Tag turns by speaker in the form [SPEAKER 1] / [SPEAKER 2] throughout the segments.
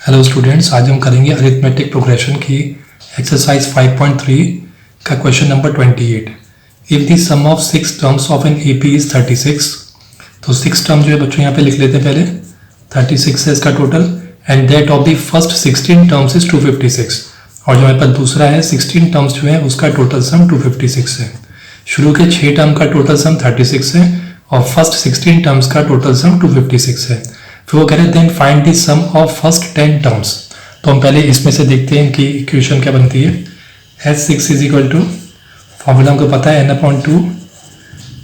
[SPEAKER 1] Hello students, आज हम करेंगे अरिथमेटिक प्रोग्रेशन की एक्सरसाइज 5.3 का question number 28। If the sum of 6 terms of an AP is 36, तो 6 टर्म जो है बच्चों यहाँ पे लिख लेते हैं पहले। 36 है इसका total, and that of the first 16 terms is 256, और जो हमारे पास दूसरा है 16 टर्म्स जो है उसका टोटल सम 256 है। शुरू के 6 टर्म का टोटल सम 36 है और फर्स्ट 16 टर्म्स का टोटल सम 256 है। फिर वो कह रहे हैं then find the sum of first 10 terms. तो हम पहले इसमें से देखते हैं कि इक्वेशन क्या बनती है। S6 is equal to, formula हमको पता है n/2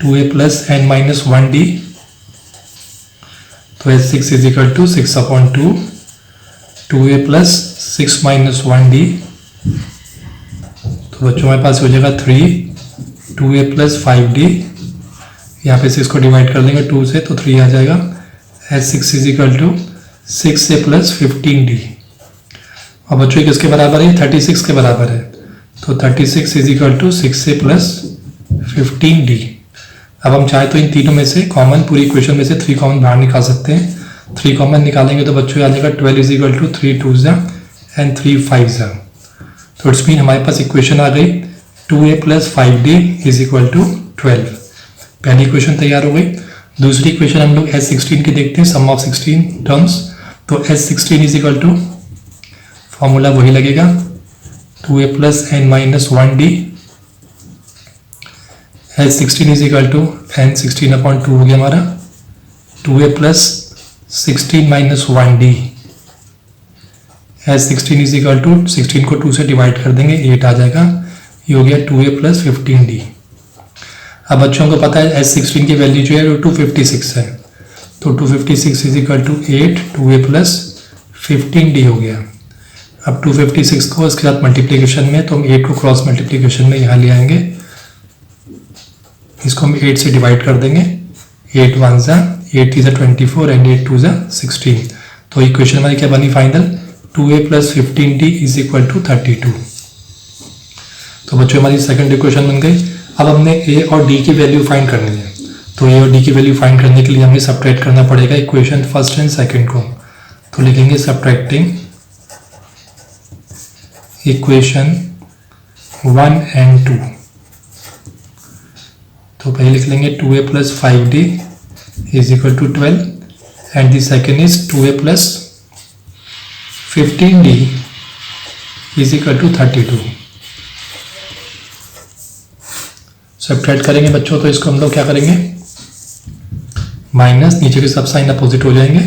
[SPEAKER 1] 2a plus n minus 1d। तो S6 is equal to 6/2 2a plus 6 minus 1d। तो बच्चों हमारे पास हो जाएगा 3 2a प्लस 5d। यहाँ पे 6 को डिवाइड कर देंगे 2 से तो 3 आ जाएगा। S6 is equal to 6a plus 15d। और बच्चों किसके बराबर है? 36 के बराबर है। तो 36 is equal to 6a plus 15d। अब हम चाहे तो इन तीनों में से कॉमन, पूरी इक्वेशन में से 3 कॉमन बाहर निकाल सकते हैं। 3 कॉमन निकालेंगे तो बच्चों आ जाएगा 12 is equal to 3 2s and 3 5s। तो इट्स मीन हमारे पास इक्वेशन आ गई 2a plus 5d is equal to 12। पहली इक्वेशन तैयार हो गई। दूसरी इक्वेशन हम लोग S16 की देखते हैं, सम ऑफ 16 टर्म्स। तो S16 is equal to, formula वही लगेगा 2a plus n minus 1d। S16 is equal to n 16/2 हो गया हमारा 2a plus 16 minus 1d। S16 is equal to 16 को 2 से डिवाइड कर देंगे 8 आ जाएगा। ये हो गया 2a प्लस 15d। अब बच्चों को पता है S16 की वैल्यू जो है वो 256 है। तो 256 is equal to 8 2a plus 15d हो गया। अब 256 को इसके साथ मल्टीप्लीकेशन में, तो हम 8 को क्रॉस मल्टीप्लीकेशन में यहाँ ले आएंगे। इसको हम 8 से डिवाइड कर देंगे। 8 1s 8 3s 24 एंड 8 2s 16। तो इक्वेशन हमारी क्या बनी final? 2a plus 15d is equal to 32। तो बच्चों हमारी सेकंड इक्वेशन बन गई। अब हमने a और d की वैल्यू फाइंड करनी है। तो a और d की वैल्यू फाइंड करने के लिए हमें सब्ट्रैक्ट करना पड़ेगा इक्वेशन फर्स्ट एंड सेकंड को। तो लिखेंगे सब्ट्रैक्टिंग इक्वेशन 1 एंड 2। तो पहले लिख लेंगे 2a plus 5d is equal to 12 and the second is 2a plus 15d is equal to 32। Subtract करेंगे बच्चों, तो इसको हम लोग क्या करेंगे, माइनस, नीचे के सब साइन अपोजिट हो जाएंगे।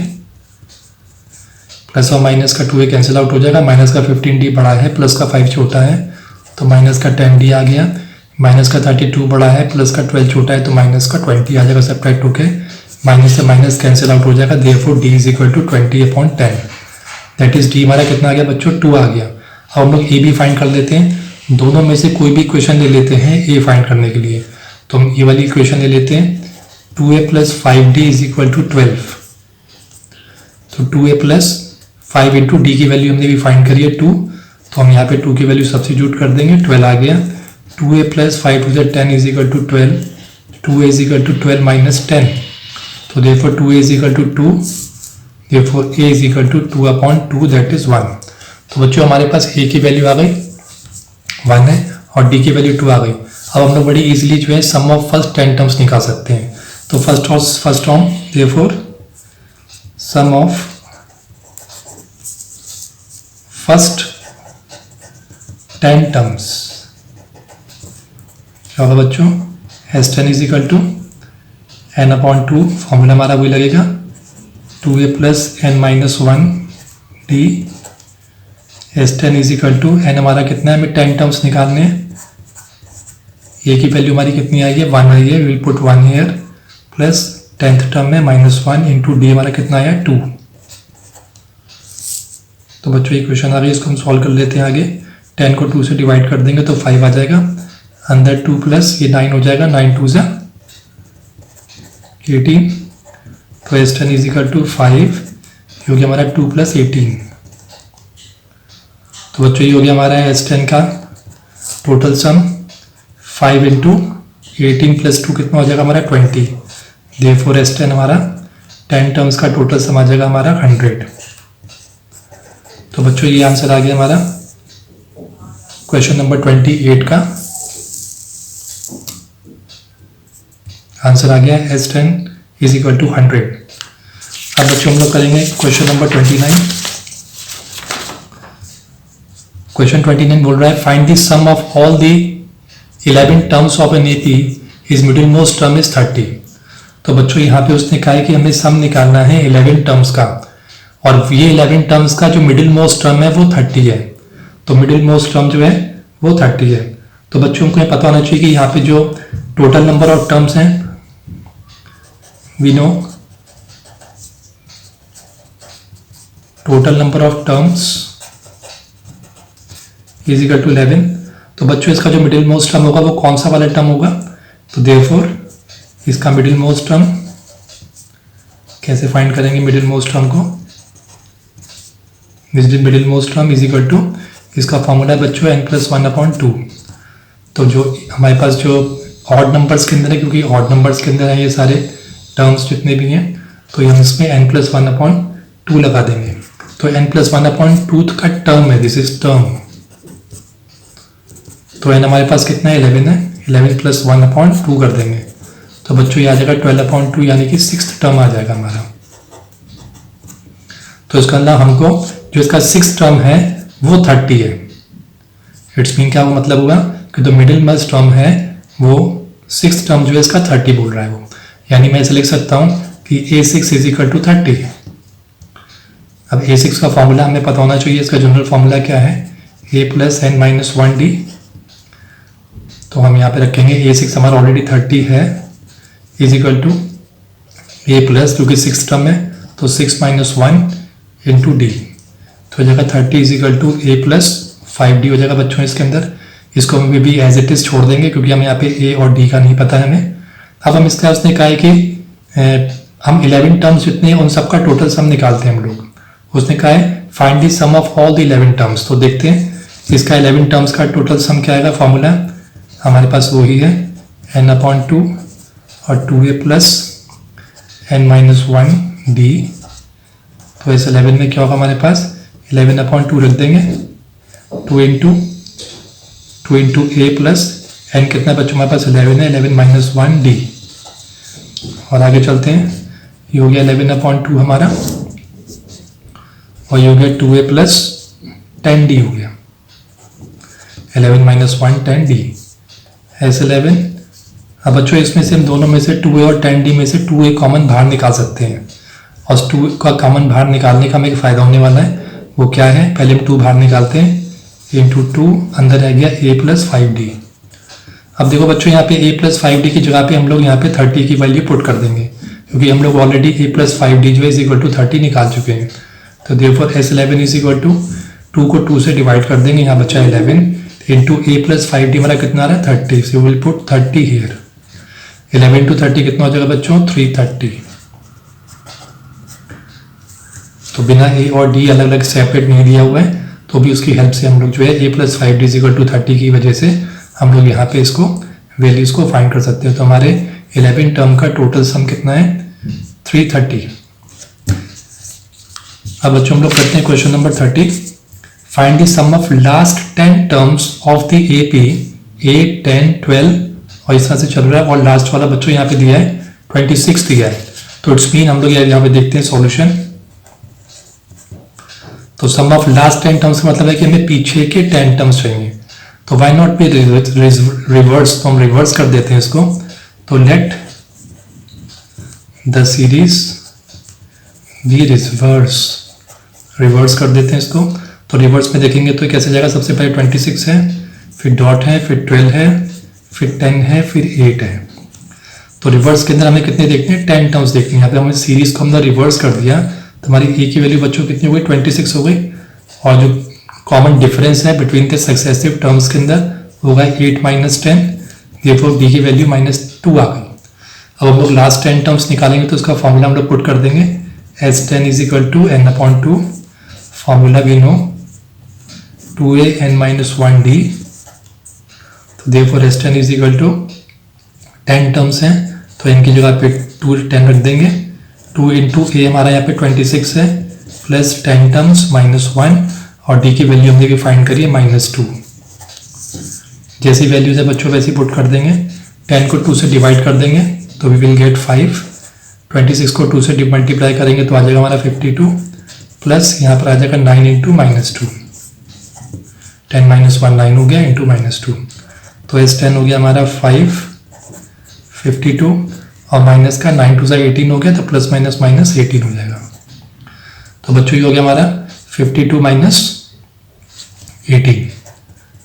[SPEAKER 1] प्लस और माइनस का 2a कैंसिल आउट हो जाएगा। माइनस का 15d बड़ा है, प्लस का 5 छोटा है, तो माइनस का 10d आ गया। माइनस का 32 बड़ा है, प्लस का 12 छोटा है, तो माइनस का 20 आ जाएगा। सब्ट्रैक्ट होके माइनस से माइनस कैंसिल आउट हो जाएगा। Therefore d is equal to 20/10। That is d हमारा कितना आ गया बच्चों? 2 आ गया। अब हम लोग a भी फाइंड कर लेते हैं। दोनों में से कोई भी इक्वेशन ले लेते हैं a फाइंड करने के लिए। तो हम ये वाली इक्वेशन ले लेते हैं 2a plus 5d is equal to 12। तो 2a प्लस 5 इंटू डी की वैल्यू हमने भी फाइंड करी है 2। तो हम यहाँ पे 2 की वैल्यू सब्स्टिट्यूट कर देंगे, 12 आ गया। 2a plus 5 2 10 is equal to 12। 2a is equal to 12 minus 10। तो therefore 2a is equal to 2। Therefore a is equal to 2/2 that is 1। तो बच्चों हमारे पास a की वैल्यू आ गई 1 है और d की वैल्यू 2 आ गई। अब हम लोग बड़ी इजीली जो है सम ऑफ फर्स्ट 10 टर्म्स निकाल सकते हैं। तो first term, therefore sum of first 10 terms क्या होगा बच्चों? S10 is equal to n/2, formula हमारा वही लगेगा 2a plus n minus 1d। S10 is equal to, n हमारा कितना है, हमें 10 टर्म्स निकालने हैं। a की वैल्यू हमारी कितनी आई है? 1 आई है। Will put 1 here plus 10th term में -1 इंटू d हमारा कितना आया? 2। तो बच्चों इक्वेशन आ गई, इसको हम सॉल्व कर लेते हैं आगे। 10 को 2 से डिवाइड कर देंगे तो 5 आ जाएगा। अंदर 2 प्लस ये 9 हो जाएगा। 9 2s 18। तो S10 इज इक्वल टू 5 क्योंकि हमारा 2 प्लस 18। तो बच्चों ये हो गया हमारा S10 का टोटल सम। 5 इंटू 18 प्लस 2 कितना हो जाएगा हमारा? 20। देयरफॉर S10 हमारा 10 टर्म्स का टोटल सम आ जाएगा हमारा 100। तो बच्चों ये आंसर आ गया हमारा क्वेश्चन नंबर 28 का आंसर आ गया S10 इज इक्वल टू 100। अब बच्चों हम लोग करेंगे क्वेश्चन नंबर 29। क्वेश्चन 29 बोल रहा है find the sum of all the 11 terms of an AP his middle most term is 30। तो बच्चों यहाँ पे उसने कहा है कि हमें सम निकालना है 11 टर्म्स का, और ये 11 टर्म्स का जो मिडिल मोस्ट टर्म है वो 30 है। तो मिडिल मोस्ट टर्म जो है वो 30 है। तो बच्चों को ये पता होना चाहिए कि यहाँ पे जो टोटल नंबर ऑफ टर्म्स हैं we know total number of terms is equal to 11। तो बच्चों इसका जो मिडिल मोस्ट टर्म होगा वो कौन सा वाला टर्म होगा, तो देयरफॉर इसका मिडिल मोस्ट टर्म कैसे फाइंड करेंगे मिडिल मोस्ट टर्म को, middle most term is equal to इसका फॉर्मूला है बच्चों n+1/2। तो जो हमारे पास जो ऑड नंबर्स के अंदर है, क्योंकि ऑड नंबर्स के अंदर है ये सारे टर्म्स जितने भी हैं, तो हम इसमें n+1/2 लगा देंगे। तो n+1/2 का टर्म है, दिस इज टर्म। तो n हमारे पास कितना है 11 है, 11 + 1/2 कर देंगे। तो बच्चों ये आ जाएगा 12/2 यानी कि 6th टर्म आ जाएगा हमारा। तो इसका अंदर हमको जो इसका 6th टर्म है वो 30 है। इट्स मीन क्या मतलब होगा कि जो मिडिल मोस्ट टर्म है वो 6th टर्म जो है इसका 30 बोल रहा है वो, यानी मैं इसे लिख सकता हूँ कि A6 इज इक्वल टू 30। अब A6 का फॉर्मूला हमें पता होना चाहिए, इसका जनरल फॉर्मूला क्या है A + n-1d। तो हम यहाँ पे रखेंगे A6 हमारा ऑलरेडी 30 है is equal to A plus, क्योंकि 6th टर्म है तो 6 - 1 × d। तो हो जाएगा 30 is equal to A + 5d हो जाएगा बच्चों इसके अंदर। इसको हम भी एज इट इज छोड़ देंगे क्योंकि हमें यहाँ पे A और D का नहीं पता है हमें। अब हम इसका उसने कहा है कि हम 11 टर्म्स जितने हैं उन सबका टोटल सम निकालते हैं हम लोग। उसने कहा है find the sum of all the 11 terms. तो देखते हैं इसका 11 टर्म्स का टोटल सम क्या आएगा। फॉर्मूला हमारे पास वही है n/2 और 2A + n-1d। तो इस 11 में क्या होगा हमारे पास 11/2 रख देंगे, 2 × A + n कितना बच्चों हमारे पास 11 है, 11 - 1d। और आगे चलते हैं, ये हो गया 11/2 हमारा, और ये हो गया 2A + 10d हो गया, 11 - 1 10d S11। अब बच्चों इसमें से हम दोनों में से 2A और 10d में से 2A कॉमन बाहर निकाल सकते हैं, और 2 का कॉमन बाहर निकालने का हमें एक फ़ायदा होने वाला है। वो क्या है, पहले हम 2 बाहर निकालते हैं, × 2 अंदर रह गया A + 5d। अब देखो बच्चों यहाँ पे A + 5d की जगह पे हम लोग यहाँ पे 30 की वैल्यू पुट कर देंगे, क्योंकि हम लोग ऑलरेडी A + 5d जो है इज इक्वल टू 30 निकाल चुके हैं। तो therefore S11 is equal to 2 को 2 से डिवाइड कर देंगे, यहाँ बचा 11 × A + 5d हमारा कितना आ रहा है 30। So will put 30 here. 11 × 30 कितना हो जाएगा बच्चों 330। तो बिना A और D अलग अलग सेपरेट नहीं दिया हुआ है, तो भी उसकी हेल्प से हम लोग जो है A + 5d = 30 की वजह से हम लोग यहाँ पे इसको वैल्यूज को फाइंड कर सकते हैं। तो हमारे 11 टर्म का टोटल सम कितना है 330। अब बच्चों हम लोग करते हैं question number 30। Find the sum of last 10 terms of the AP 8, 10, 12 और इस तरह से चल रहा है, और लास्ट वाला बच्चों यहाँ पे दिया है 26 दिया है। तो इट्स मीन हम लोग यहाँ पे देखते हैं सॉल्यूशन। तो सम ऑफ लास्ट 10 टर्म्स का मतलब है कि हमें पीछे के 10 टर्म्स चाहिए, तो वाई नॉट बी रिवर्स। तो हम रिवर्स कर देते हैं इसको। तो let the series be reverse कर देते हैं इसको। तो रिवर्स में देखेंगे तो कैसे जाएगा, सबसे पहले 26 है, फिर डॉट है, फिर 12 है, फिर 10 है, फिर 8 है। तो रिवर्स के अंदर हमें कितने देखने हैं 10 टर्म्स देखने हैं। यहाँ पे हमने सीरीज को हमने रिवर्स कर दिया, तो हमारी ए की वैल्यू बच्चों कितनी हो गई 26 हो गई, और जो कॉमन डिफरेंस है बिटवीन द सक्सेसिव टर्म्स के अंदर होगा 8 - 10, देयरफॉर बी की वैल्यू -2 आ गई। अब हम लोग लास्ट 10 टर्म्स निकालेंगे, तो उसका फॉर्मूला हम लोग पुट कर देंगे S10 = n/2। Formula we know 2A n-1d। तो देयरफॉर S10 = 10 टर्म्स हैं, तो इनकी जगह पे 2 10 रख देंगे। 2 × A हमारा यहाँ पे 26 है, प्लस 10 टर्म्स -1, और डी की वैल्यू हमने फाइंड करी है -2। जैसी वैल्यूज है बच्चों वैसी पुट कर देंगे। 10 को 2 से डिवाइड कर देंगे तो वी विल गेट 5। 26 को 2 से मल्टीप्लाई करेंगे तो आ जाएगा हमारा 52 प्लस यहाँ पर आ जाएगा 9 इंटू -2। 10 - 1 9 हो गया इंटू -2, तो इस 10 हो गया हमारा 5 52 और माइनस का 9 2 18 हो गया तो प्लस माइनस माइनस 18 हो जाएगा। तो बच्चों ये हो गया हमारा 52 माइनस 18।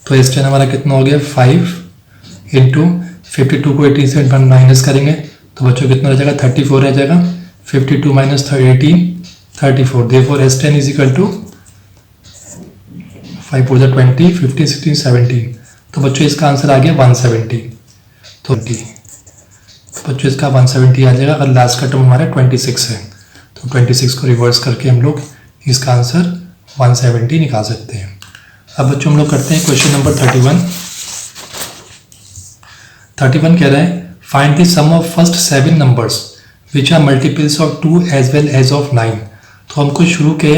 [SPEAKER 1] तो इस 10 हमारा कितना हो गया 5 इंटू 52 को 18 से माइनस करेंगे तो बच्चों कितना रह जाएगा 34 रह जाएगा। 52 minus 18 34। Therefore S10 is equal to 5 4 20 15 16 17। तो बच्चों इसका आंसर आ गया 170। तो बच्चों इसका 170 आ जाएगा। अगर लास्ट का टर्म हमारा 26 है तो 26 को रिवर्स करके हम लोग इसका आंसर 170 निकाल सकते हैं। अब बच्चों हम लोग करते हैं क्वेश्चन नंबर 31। 31 कह रहा है find the sum of first 7 numbers which are multiples of 2 as well as of 9। तो हमको शुरू के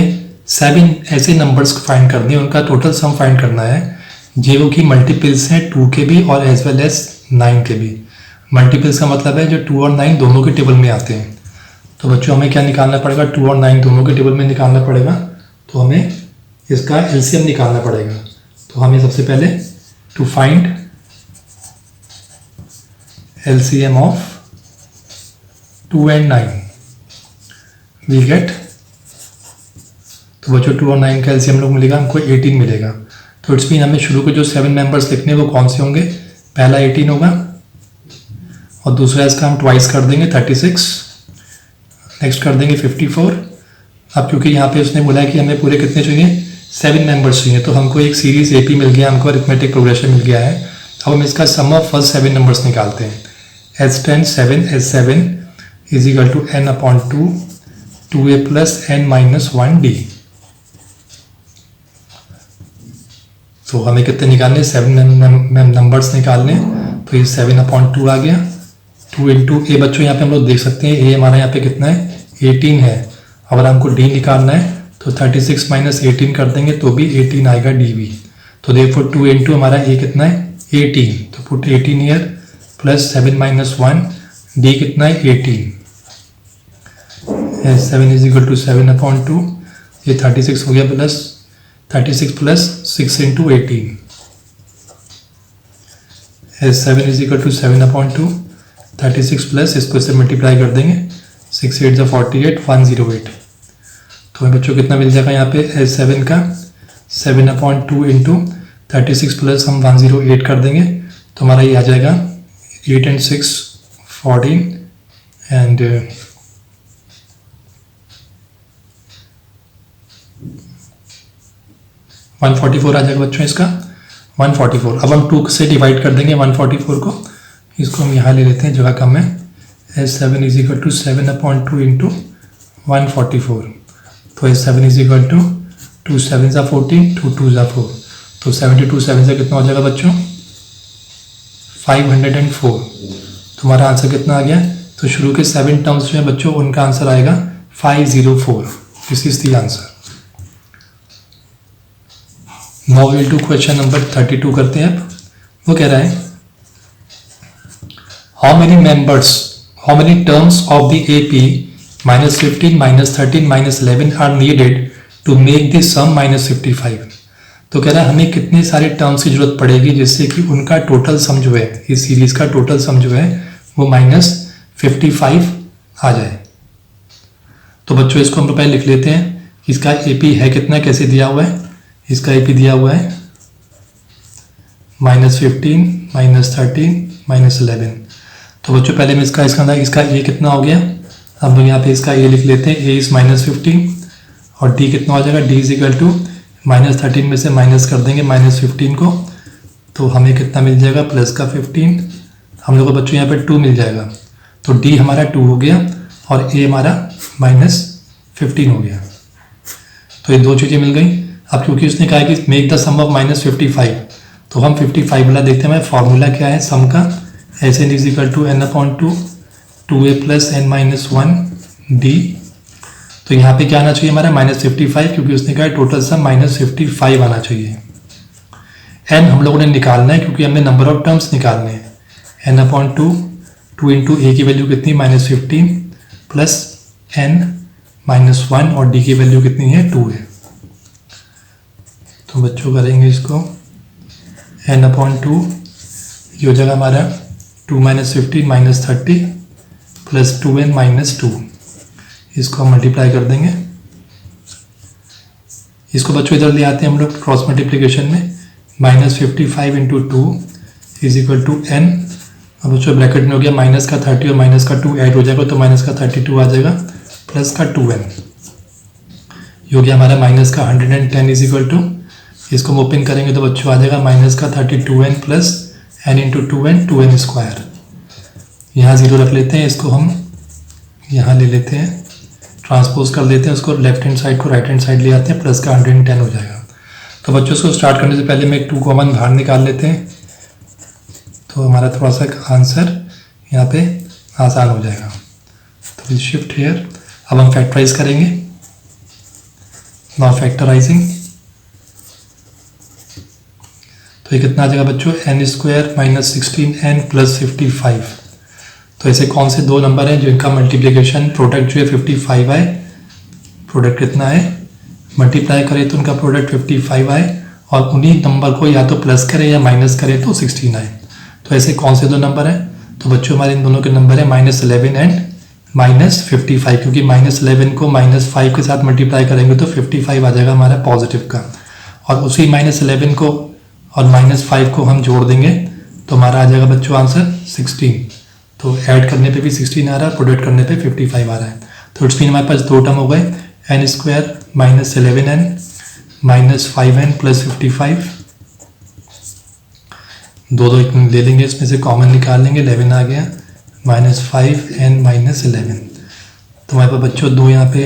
[SPEAKER 1] 7 ऐसे नंबर्स फाइंड करने हैं, उनका टोटल सम फाइंड करना है जो कि मल्टीपल्स हैं 2 के भी और एज वेल एज 9 के भी। मल्टीपल्स का मतलब है जो 2 और 9 दोनों के टेबल में आते हैं। तो बच्चों हमें क्या निकालना पड़ेगा 2 और 9 दोनों के टेबल में निकालना पड़ेगा। तो हमें इसका एलसीएम निकालना पड़ेगा। तो हमें सबसे पहले to find LCM of 2 and 9 we get. तो बच्चों 2 और 9 का एलसीएम लोग मिलेगा हमको 18 मिलेगा। तो इट्स मीन हमें शुरू के जो 7 मेंबर्स लिखने हैं वो कौन से होंगे, पहला 18 होगा और दूसरा इसका हम ट्वाइस कर देंगे 36, नेक्स्ट कर देंगे 54। अब क्योंकि यहाँ पे उसने बोला है कि हमें पूरे कितने चाहिए 7 मेंबर्स चाहिए, तो हमको एक सीरीज एपी मिल गया, हमको अरिथमेटिक प्रोग्रेशन मिल गया है। अब हम इसका सम ऑफ फर्स्ट 7 नंबर्स निकालते हैं। S10 7 S7 is equal to n/2 2a plus n-1d। तो हमें कितने निकालने 7 नंबर्स निकालने, तो ये 7/2 आ गया। 2 इंटू ए बच्चों यहाँ पे हम लोग देख सकते हैं ए हमारा यहाँ पे कितना है 18 है। अगर हमको डी निकालना है तो 36 माइनस 18 कर देंगे तो भी 18 आएगा डी भी। तो देयरफॉर 2 इंटू हमारा ए कितना है 18, तो पुट 18 ईयर प्लस 7 - 1 डी कितना है 18। 7 इज इक्वल टू 7/2, ये 36 हो गया plus 36 plus 6 into 18। 7 is equal to 7/2, 36 plus इसको से मल्टीप्लाई कर देंगे 6 8 48 108। तो हमें बच्चों कितना मिल जाएगा यहाँ पे S7 का 7/2 इंटू 36 प्लस हम 108 कर देंगे तो हमारा ये आ जाएगा 8 and 6 14 एंड 144 आ जाएगा बच्चों इसका 144। अब हम 2 से डिवाइड कर देंगे 144 को, इसको हम यहाँ ले लेते हैं जगह कम है। S7 is equal to 7/2 into 144। तो S7 इज इक्वल टू 2 7 14 2 2 4, तो 72 7 से कितना हो जाएगा बच्चों 504। तुम्हारा आंसर कितना आ गया, तो शुरू के 7 टर्म्स में बच्चों उनका आंसर आएगा 504। This is the answer. Now will do question number 32 करते हैं। अब वो कह रहा है how many terms of the AP -15 -13 -11 are needed to make the sum -55। तो कह रहा है हमें कितने सारे टर्म्स की जरूरत पड़ेगी जिससे कि उनका टोटल सम जो है इस सीरीज का टोटल सम जो है वो -55 आ जाए। तो बच्चों इसको हम पहले लिख लेते हैं। इसका AP है कितना, कैसे दिया हुआ है, इसका AP दिया हुआ है -15 -13 -11। तो बच्चों पहले में इसका A कितना हो गया, अब लोग यहाँ पे इसका A लिख लेते हैं। A इज -15 और D कितना हो जाएगा, D इज इक्वल टू -13 में से माइनस कर देंगे -15 को, तो हमें कितना मिल जाएगा प्लस का 15। हम लोग को बच्चों यहाँ पे 2 मिल जाएगा, तो D हमारा 2 हो गया और A हमारा -15 हो गया। तो ये दो चीज़ें मिल गई। अब क्योंकि उसने कहा कि मेक द सम ऑफ -55, तो हम 55 वाला देखते हैं। फॉर्मूला क्या है सम का, SN is equal to n/2 2a plus n-1 d। तो तो यहाँ पे क्या आना चाहिए हमारा -55, क्योंकि उसने कहा टोटल सम -55 आना चाहिए। n हम लोगों ने निकालना है क्योंकि हमने नंबर ऑफ टर्म्स निकालने हैं। n/2, 2 इंटू a की वैल्यू कितनी -15 प्लस n-1 और d की वैल्यू कितनी है 2 है। तो बच्चों करेंगे इसको n/2, ये हो जाएगा हमारा 2 - 15 - 30 प्लस 2n - 2, इसको हम मल्टीप्लाई कर देंगे। इसको बच्चों इधर ले आते हैं हम लोग क्रॉस मल्टीप्लिकेशन में, -55 into 2 is equal to n। अब बच्चों ब्रैकेट में हो गया माइनस का 30 और माइनस का 2 ऐड हो जाएगा तो माइनस का 32 आ जाएगा प्लस का 2n, ये हो गया हमारा माइनस का 110 इज इक्वल टू, इसको ओपन करेंगे तो बच्चों आ जाएगा माइनस का 32n plus n into 2n, 2n square. यहाँ 0 रख लेते हैं, इसको हम यहाँ ले लेते हैं, ट्रांसपोज कर लेते हैं, उसको लेफ्ट हैंड साइड को राइट हैंड साइड ले आते हैं, प्लस का 110 हो जाएगा। तो बच्चों इसको स्टार्ट करने से पहले में एक 2 कॉमन बाहर निकाल लेते हैं, तो हमारा थोड़ा सा आंसर यहाँ पे आसान हो जाएगा। तो शिफ्ट हियर, अब हम फैक्टराइज करेंगे, नाउ फैक्टराइजिंग। तो ये कितना आ जाएगा बच्चों n² - 16n + 55। तो ऐसे कौन से दो नंबर हैं जिनका मल्टीप्लिकेशन प्रोडक्ट जो है 55 आए, प्रोडक्ट कितना है मल्टीप्लाई करें तो उनका प्रोडक्ट 55 आए, और उन्हीं नंबर को या तो प्लस करें या माइनस करें तो 16 आए। तो ऐसे कौन से दो नंबर हैं? तो बच्चों हमारे इन दोनों के नंबर है -11 एंड -55, क्योंकि -11 को -5 के साथ मल्टीप्लाई करेंगे तो 55 आ जाएगा हमारा पॉजिटिव का, और उसी -11 को और -5 को हम जोड़ देंगे तो हमारा आ जाएगा बच्चों आंसर 16। तो ऐड करने पे भी 16 आ रहा है, प्रोडक्ट करने पे 55 आ रहा है। तो इट्स मीन हमारे पास दो टर्म हो गए, n² - 11n - 5n + 55। दो ले लेंगे, इसमें से कॉमन निकाल लेंगे, 11 आ गया, -5n - 11। तो हमारे पास बच्चों दो यहाँ पे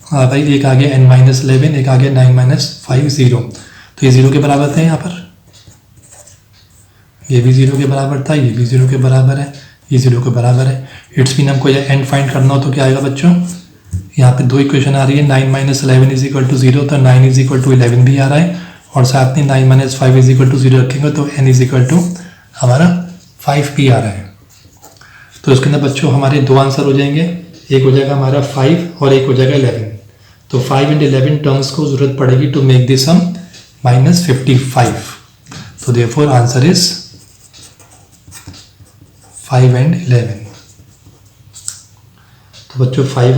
[SPEAKER 1] हाँ भाई, एक आ गया n - 11, एक आ गया 9 - 5 0। तो ये 0 के बराबर थे यहाँ पर, ये भी 0 के बराबर था, ये भी 0 के बराबर है, ये 0 के बराबर है। इट्स मीन हमको ये n फाइंड करना हो तो क्या आएगा बच्चों, यहाँ पे दो इक्वेशन आ रही है, 9 - 11 इज इक्वल टू 0, तो 9 इज इक्वल टू 11 भी आ रहा है, और साथ में 9 - 5 इज इक्वल टू 0 रखेंगे तो n इज इक्वल टू हमारा 5 भी आ रहा है। तो इसके अंदर बच्चों हमारे दो आंसर हो जाएंगे, एक हो जाएगा हमारा 5 और एक हो जाएगा 11। तो 5 and 11 टर्म्स को जरूरत पड़ेगी टू मेक दिस सम -55। तो देयरफॉर आंसर इज 5 and 11। तो बच्चों 5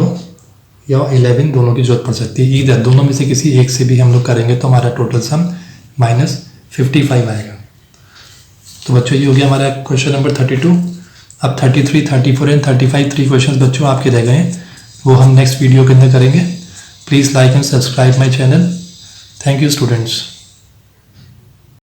[SPEAKER 1] या 11 दोनों की जरूरत पड़ सकती है, इधर दोनों में से किसी एक से भी हम लोग करेंगे तो हमारा टोटल सम -55 आएगा। तो बच्चों ये हो गया हमारा क्वेश्चन नंबर 32। अब 33, 34 एंड 35 3 क्वेश्चन बच्चों आपके रह गए हैं, वो हम नेक्स्ट वीडियो के अंदर करेंगे। Please like and subscribe my channel. Thank you students.